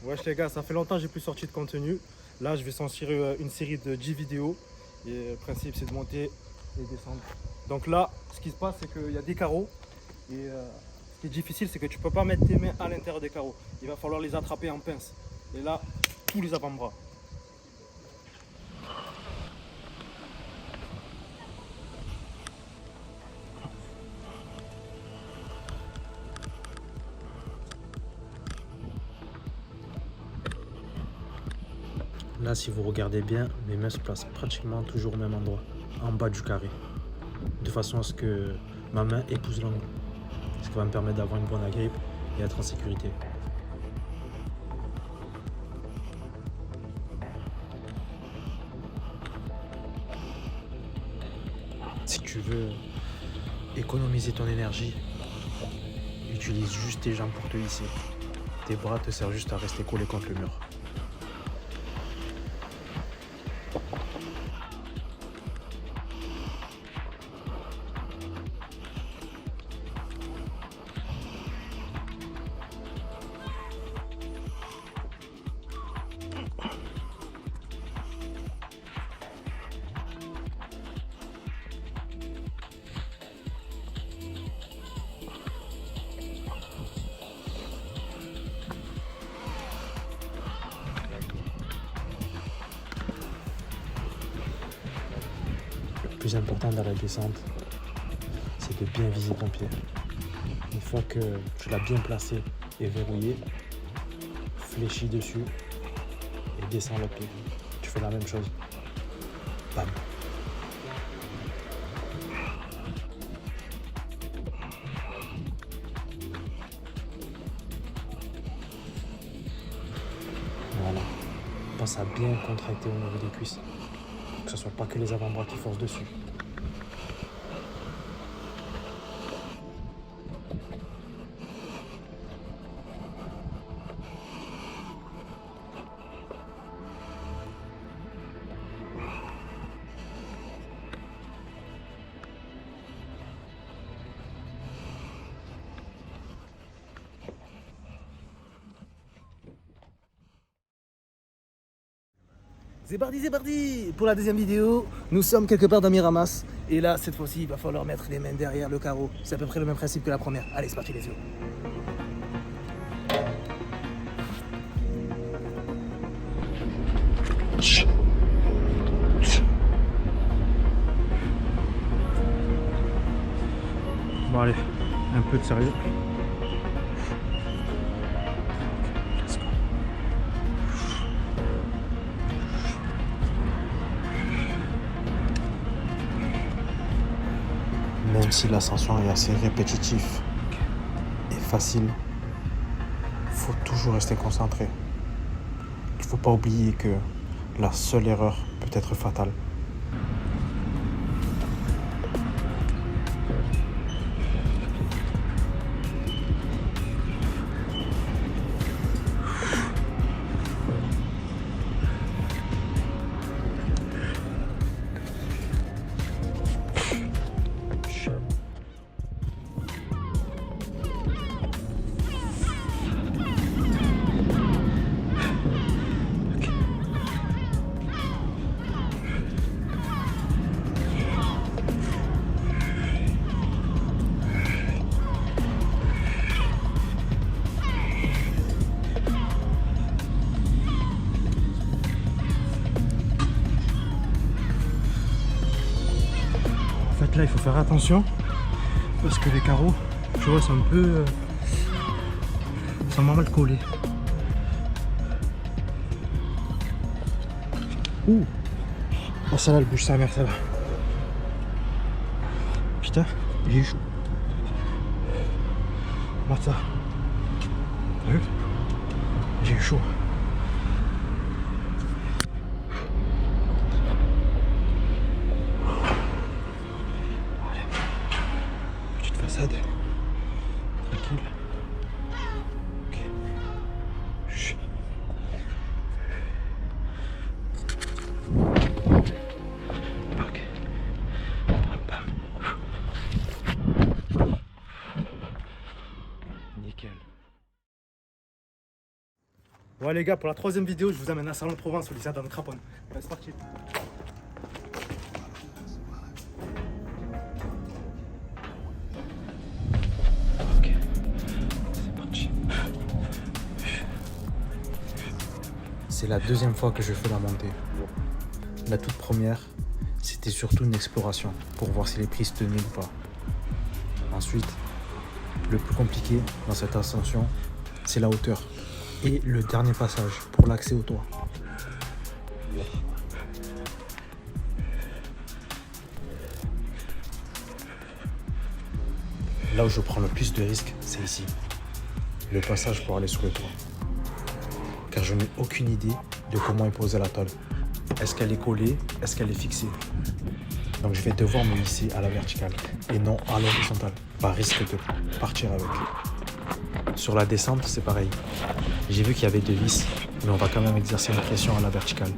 Wesh les gars, ça fait longtemps que j'ai plus sorti de contenu. Là, je vais sortir une série de 10 vidéos. Et le principe, c'est de monter et descendre. Donc là, ce qui se passe, c'est qu'il y a des carreaux. Et ce qui est difficile, c'est que tu peux pas mettre tes mains à l'intérieur des carreaux. Il va falloir les attraper en pince. Et là, tous les avant-bras. Là, si vous regardez bien, mes mains se placent pratiquement toujours au même endroit, en bas du carré, de façon à ce que ma main épouse l'angle, ce qui va me permettre d'avoir une bonne agrippe et être en sécurité. Si tu veux économiser ton énergie, utilise juste tes jambes pour te hisser. Tes bras te servent juste à rester collé contre le mur. Le plus important dans la descente, c'est de bien viser ton pied. Une fois que tu l'as bien placé et verrouillé, fléchis dessus et descends le pied. Tu fais la même chose. Bam. Voilà. Pense à bien contracter au niveau des cuisses. Que ce soit pas que les avant-bras qui forcent dessus. C'est parti pour la deuxième vidéo. Nous sommes quelque part dans Miramas. Et là, cette fois-ci, il va falloir mettre les mains derrière le carreau. C'est à peu près le même principe que la première. Allez, c'est parti les yeux. Bon allez, un peu de sérieux. Même si l'ascension est assez répétitive et facile, faut toujours rester concentré. Il faut pas oublier que la seule erreur peut être fatale. En fait là il faut faire attention parce que les carreaux, tu vois, sont un peu... sont mal collés. Ouh. Oh celle-là elle bouge sa mère, ça va. Putain, il est chaud. Regarde ça. T'as vu? J'ai eu chaud. Petite façade. Tranquille. Ok. Chut. Ok. Bam, bam. Nickel. Ouais les gars, pour la troisième vidéo, je vous amène à Salon de Provence au lycée Adam Craponne. Ouais, c'est parti. Ok, c'est parti. C'est la deuxième fois que je fais la montée. La toute première, c'était surtout une exploration pour voir si les prises tenaient ou pas. Ensuite, le plus compliqué dans cette ascension, c'est la hauteur et le dernier passage pour l'accès au toit. Là où je prends le plus de risques, c'est ici. Le passage pour aller sur le toit. Car je n'ai aucune idée de comment est posée la tôle. Est-ce qu'elle est collée? Est-ce qu'elle est fixée? Donc je vais devoir me hisser à la verticale et non à l'horizontale, par risque de partir avec. Sur la descente, c'est pareil. J'ai vu qu'il y avait deux vis, mais on va quand même exercer une pression à la verticale.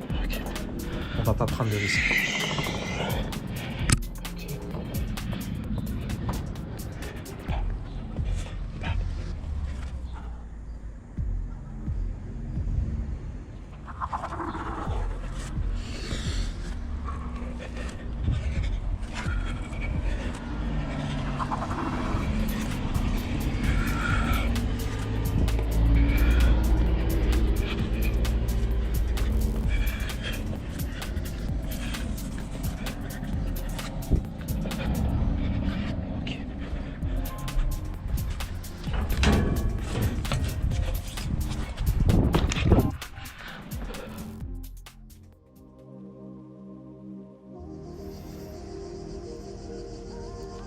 On va pas prendre de risques.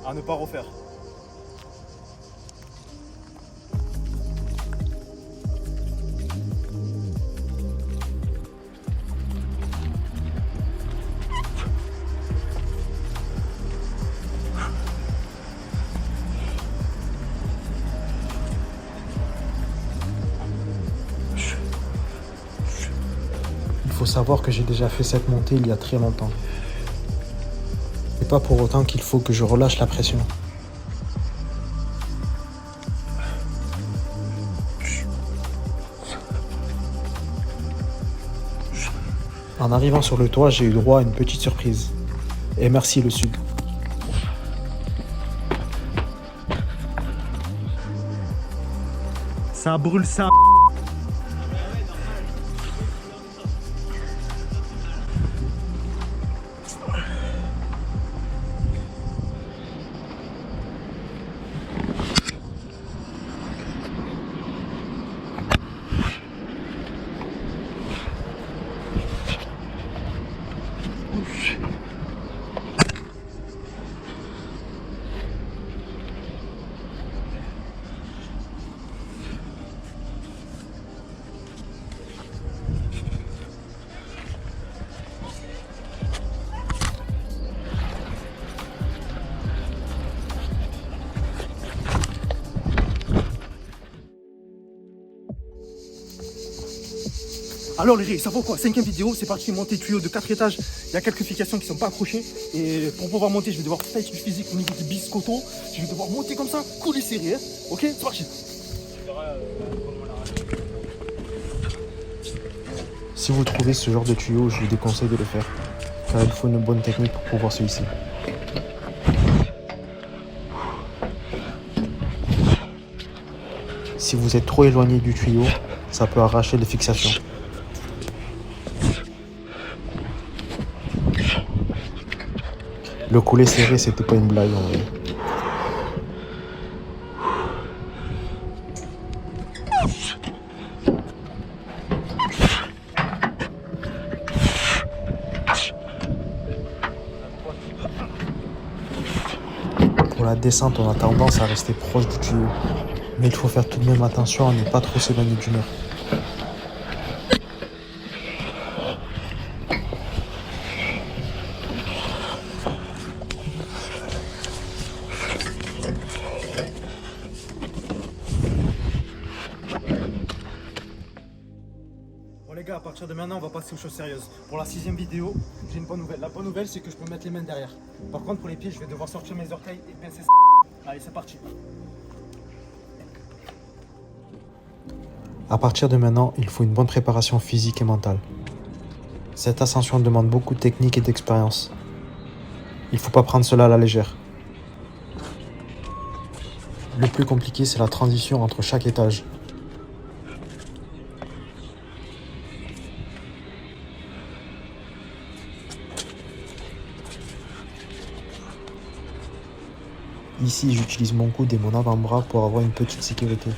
À ne pas refaire. Il faut savoir que j'ai déjà fait cette montée il y a très longtemps. Et pas pour autant qu'il faut que je relâche la pression. En arrivant sur le toit, j'ai eu droit à une petite surprise. Et merci le sud. Ça brûle ça. Alors les gars, ça vaut quoi? Cinquième vidéo, c'est parti, monter tuyau de 4 étages. Il y a quelques fixations qui sont pas accrochées. Et pour pouvoir monter, je vais devoir faire du physique au niveau du biscotto. Je vais devoir monter comme ça, couler serré. Hein. Ok, c'est parti. Si vous trouvez ce genre de tuyau, je vous déconseille de le faire. Car il faut une bonne technique pour pouvoir se hisser. Si vous êtes trop éloigné du tuyau, ça peut arracher les fixations. Le collet serré, c'était pas une blague en vrai. Pour la descente, on a tendance à rester proche du tuyau. Mais il faut faire tout de même attention à ne pas trop s'éloigner du mur. Bon les gars, à partir de maintenant, on va passer aux choses sérieuses. Pour la 6ème vidéo, j'ai une bonne nouvelle. La bonne nouvelle, c'est que je peux mettre les mains derrière. Par contre, pour les pieds, je vais devoir sortir mes orteils et pincer ça. Allez, c'est parti. À partir de maintenant, il faut une bonne préparation physique et mentale. Cette ascension demande beaucoup de technique et d'expérience. Il ne faut pas prendre cela à la légère. Le plus compliqué, c'est la transition entre chaque étage. Ici, j'utilise mon coude et mon avant-bras pour avoir une petite sécurité.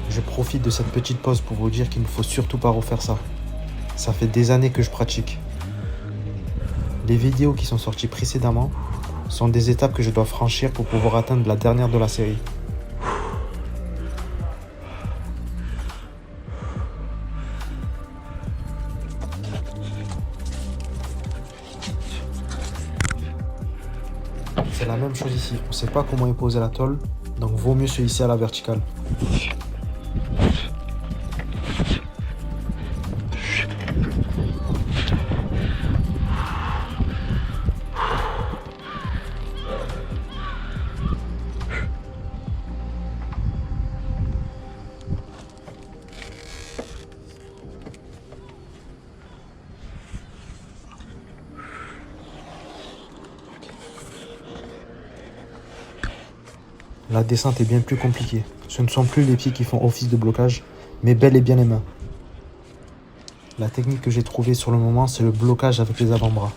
Je profite de cette petite pause pour vous dire qu'il ne faut surtout pas refaire ça. Ça fait des années que je pratique. Les vidéos qui sont sorties précédemment sont des étapes que je dois franchir pour pouvoir atteindre la dernière de la série. C'est la même chose ici, on ne sait pas comment est posée la tôle, donc vaut mieux se hisser à la verticale. La descente est bien plus compliquée. Ce ne sont plus les pieds qui font office de blocage, mais bel et bien les mains. La technique que j'ai trouvée sur le moment, c'est le blocage avec les avant-bras.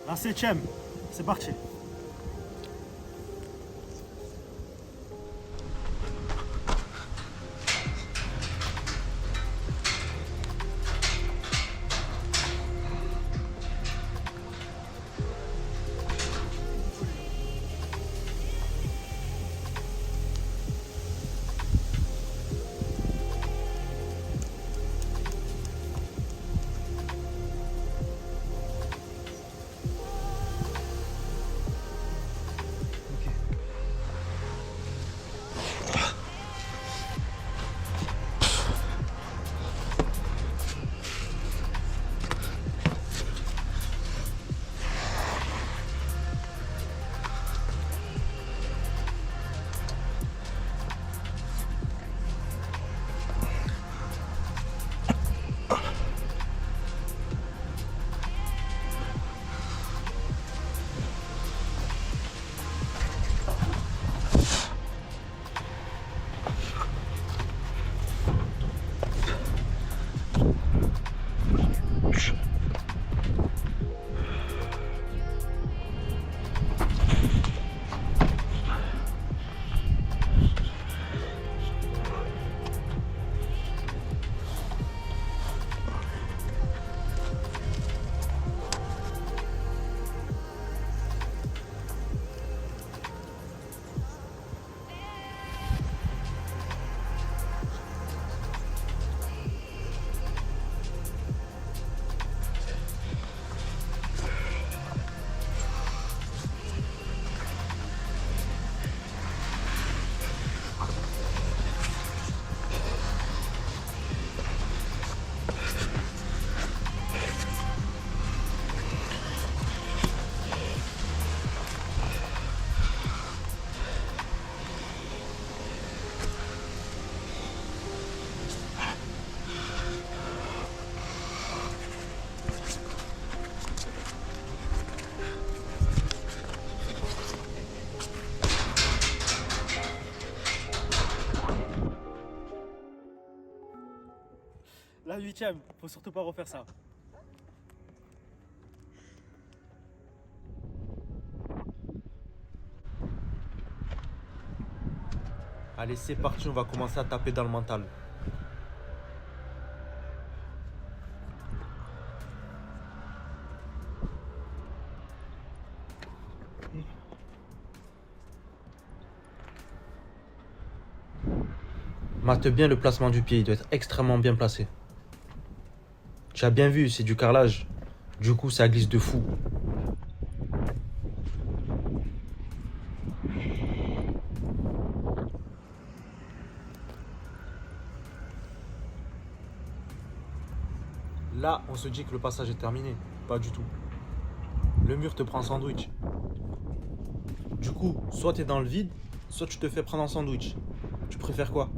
La 7ème, c'est parti. La 8ème, faut surtout pas refaire ça. Allez, c'est parti, on va commencer à taper dans le mental. Mate bien le placement du pied, il doit être extrêmement bien placé. Tu as bien vu, c'est du carrelage. Du coup, ça glisse de fou. Là, on se dit que le passage est terminé. Pas du tout. Le mur te prend en sandwich. Du coup, soit tu es dans le vide, soit tu te fais prendre en sandwich. Tu préfères quoi?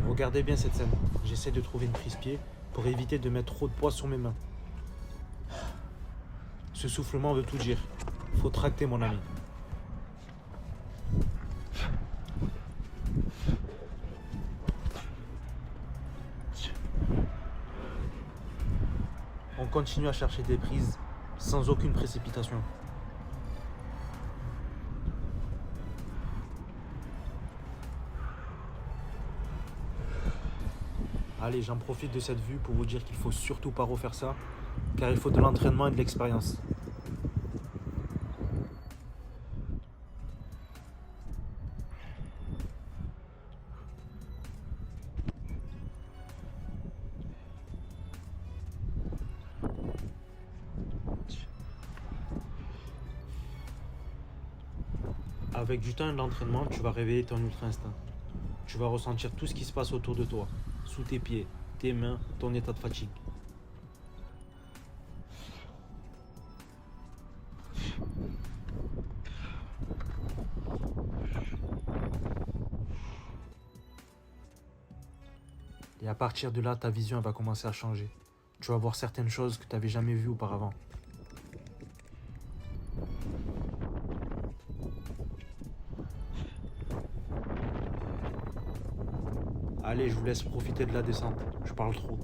Regardez bien cette scène. J'essaie de trouver une prise-pied pour éviter de mettre trop de poids sur mes mains. Ce soufflement veut tout dire. Faut tracter, mon ami. On continue à chercher des prises sans aucune précipitation. Allez, j'en profite de cette vue pour vous dire qu'il faut surtout pas refaire ça, car il faut de l'entraînement et de l'expérience. Avec du temps et de l'entraînement, tu vas réveiller ton ultra-instinct. Tu vas ressentir tout ce qui se passe autour de toi, sous tes pieds, tes mains, ton état de fatigue. Et à partir de là, ta vision elle va commencer à changer. Tu vas voir certaines choses que tu n'avais jamais vues auparavant. Allez, je vous laisse profiter de la descente. Je parle trop.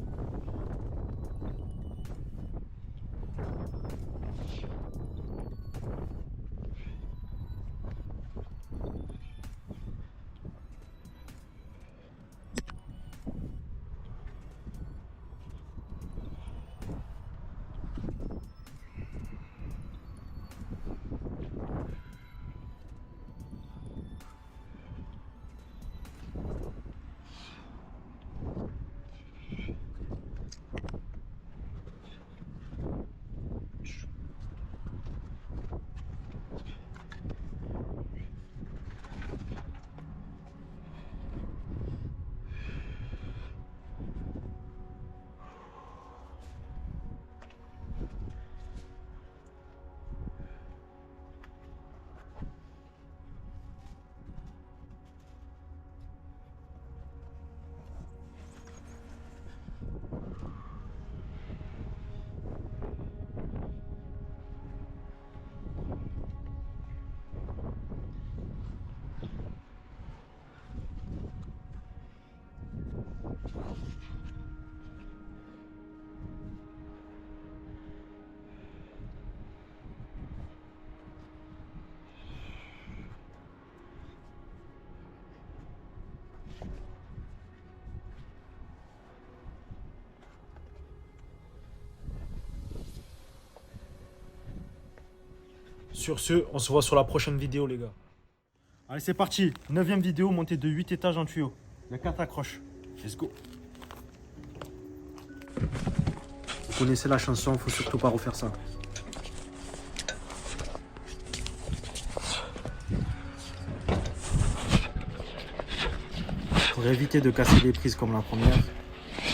Sur ce, on se voit sur la prochaine vidéo, les gars. Allez, c'est parti. 9ème vidéo, montée de 8 étages en tuyau. Il y a 4 accroches. Let's go. Vous connaissez la chanson, faut surtout pas refaire ça. Pour éviter de casser les prises comme la première,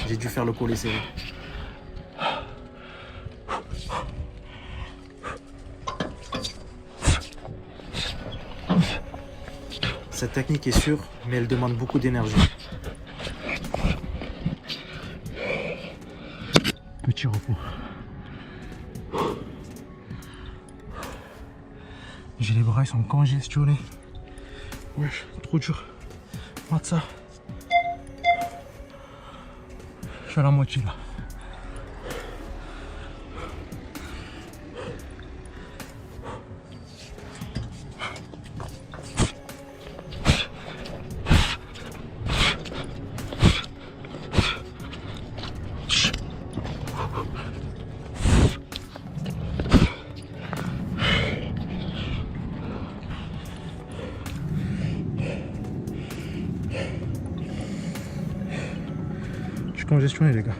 j'ai dû faire le collet serré. Cette technique est sûre, mais elle demande beaucoup d'énergie. Petit repos. J'ai les bras, ils sont congestionnés. Wesh, trop dur. Regarde ça. Je suis à la moitié là. Congestionné les gars.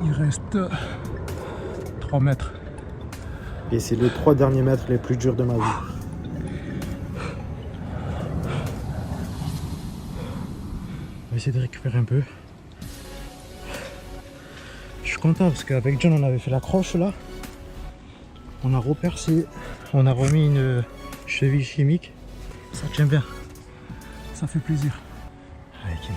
Il reste 3 mètres. Et c'est les 3 derniers mètres les plus durs de ma vie. On va essayer de récupérer un peu. Je suis content parce qu'avec John on avait fait la croche là. On a repercé. On a remis une cheville chimique. Ça tient bien. Ça fait plaisir. Allez, Kim.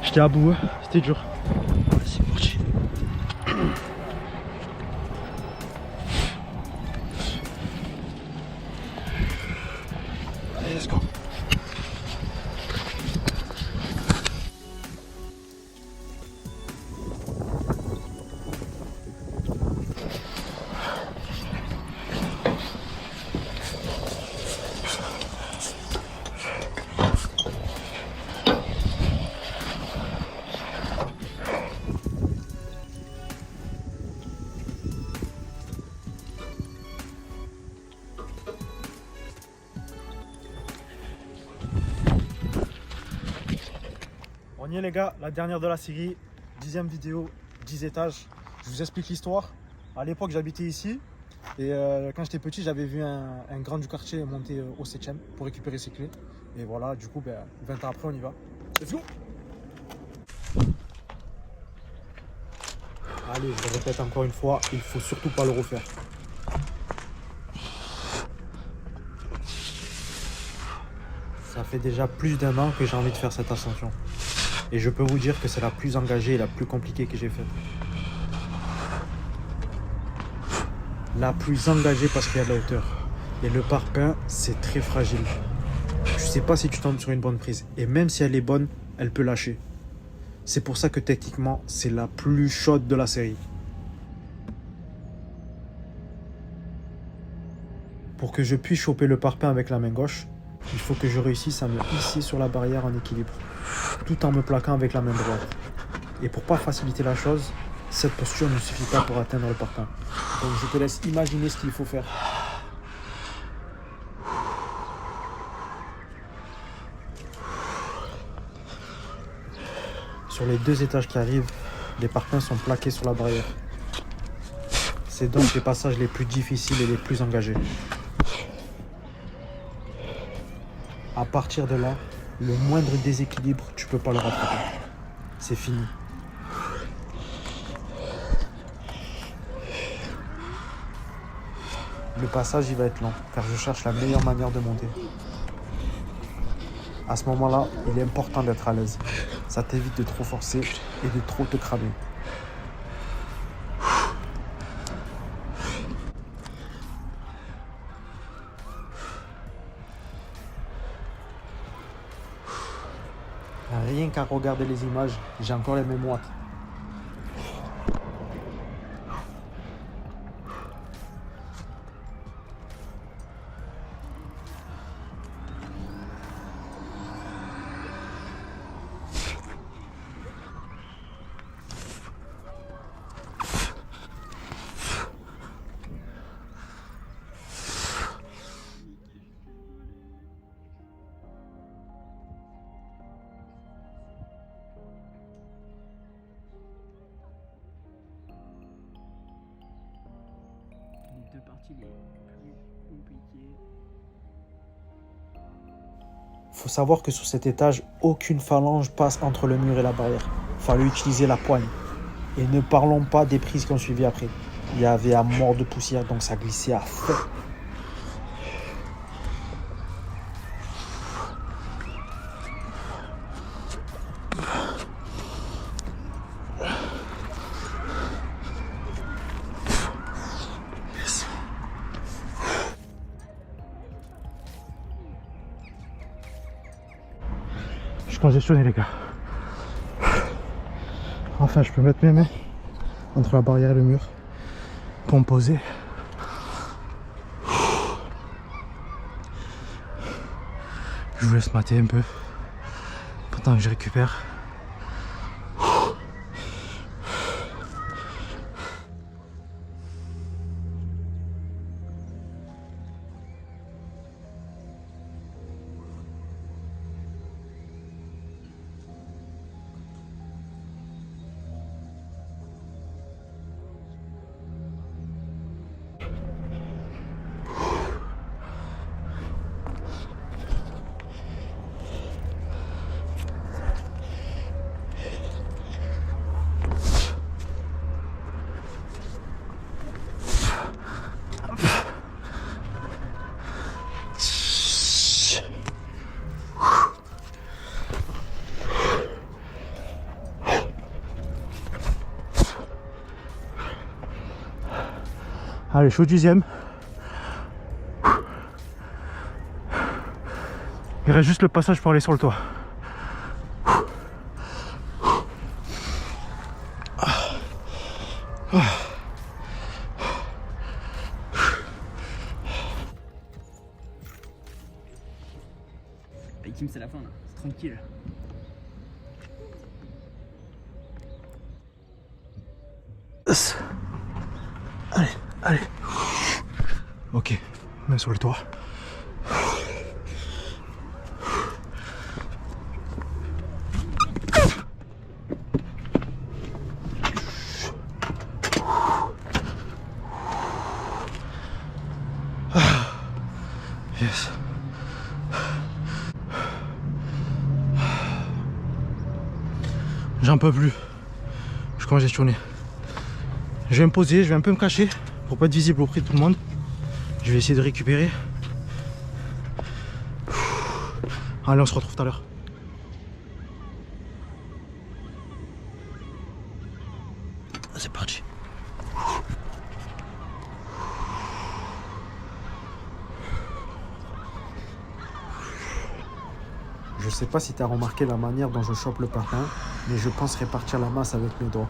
J'étais à bout, c'était dur. C'est parti. Allez, let's go. On y est les gars, la dernière de la série, 10e vidéo, 10 étages. Je vous explique l'histoire. À l'époque j'habitais ici et quand j'étais petit j'avais vu un grand du quartier monter au 7e pour récupérer ses clés. Et voilà, du coup 20 ans après on y va. Let's go. Allez, je le répète encore une fois, il faut surtout pas le refaire. Ça fait déjà plus d'1 an que j'ai envie de faire cette ascension. Et je peux vous dire que c'est la plus engagée et la plus compliquée que j'ai faite. La plus engagée parce qu'il y a de la hauteur. Et le parpaing, c'est très fragile. Tu sais pas si tu tombes sur une bonne prise. Et même si elle est bonne, elle peut lâcher. C'est pour ça que techniquement, c'est la plus chaude de la série. Pour que je puisse choper le parpaing avec la main gauche, il faut que je réussisse à me hisser sur la barrière en équilibre, tout en me plaquant avec la main droite. Et pour pas faciliter la chose, cette posture ne suffit pas pour atteindre le parpaing. Donc je te laisse imaginer ce qu'il faut faire. Sur les 2 étages qui arrivent, les parpaings sont plaqués sur la barrière. C'est donc les passages les plus difficiles et les plus engagés. À partir de là, le moindre déséquilibre, tu peux pas le rattraper. C'est fini. Le passage, il va être long, car je cherche la meilleure manière de monter. À ce moment-là, il est important d'être à l'aise. Ça t'évite de trop forcer et de trop te cramer. Rien qu'à regarder les images, j'ai encore les mêmes watts. qu'il est plus compliqué. Faut savoir que sur cet étage, aucune phalange passe entre le mur et la barrière. Fallait utiliser la poigne. Et ne parlons pas des prises qui ont suivi après. Il y avait à mort de poussière, donc ça glissait à fond. Je suis congestionné les gars. Enfin je peux mettre mes mains entre la barrière et le mur pour me poser. Je vous laisse mater un peu pendant que je récupère. Allez, je suis au 10e. Il reste juste le passage pour aller sur le toit. Allez, Kim, c'est la fin là, c'est tranquille. Allez, allez. Ok, main sur le toit. Yes. J'en peux plus. Je suis congestionné. Je vais me poser, je vais un peu me cacher pour pas être visible auprès de tout le monde. Je vais essayer de récupérer. Allez, on se retrouve tout à l'heure. C'est parti. Je sais pas si tu as remarqué la manière dont je chope le patin, mais je pense répartir la masse avec mes doigts.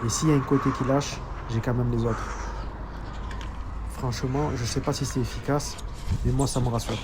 Et s'il y a un côté qui lâche, j'ai quand même les autres. Franchement, je sais pas si c'est efficace, mais moi ça me rassure.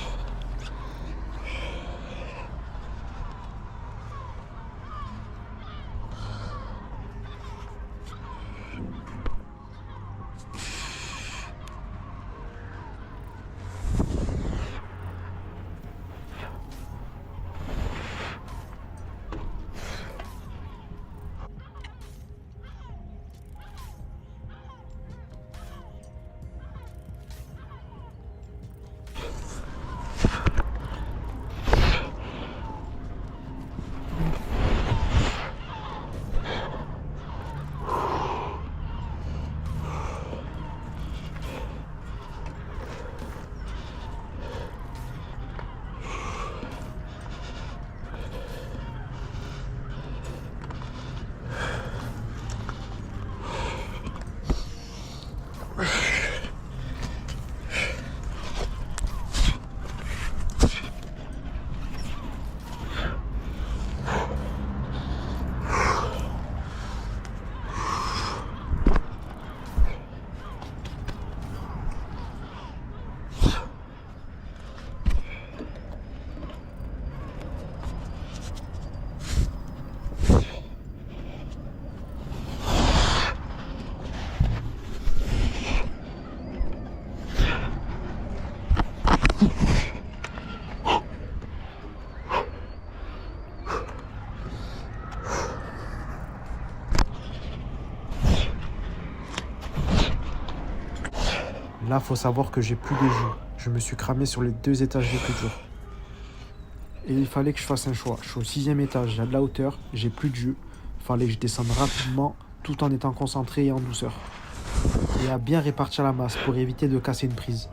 Là, faut savoir que j'ai plus de jus. Je me suis cramé sur les 2 étages les plus durs. Et il fallait que je fasse un choix. Je suis au 6e étage, j'ai de la hauteur, j'ai plus de jus. Il fallait que je descende rapidement tout en étant concentré et en douceur. Et à bien répartir la masse pour éviter de casser une prise.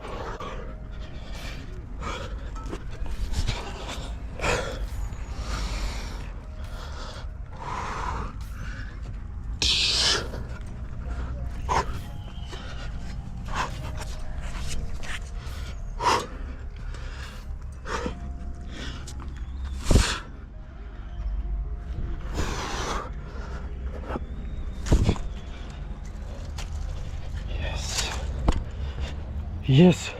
Yes.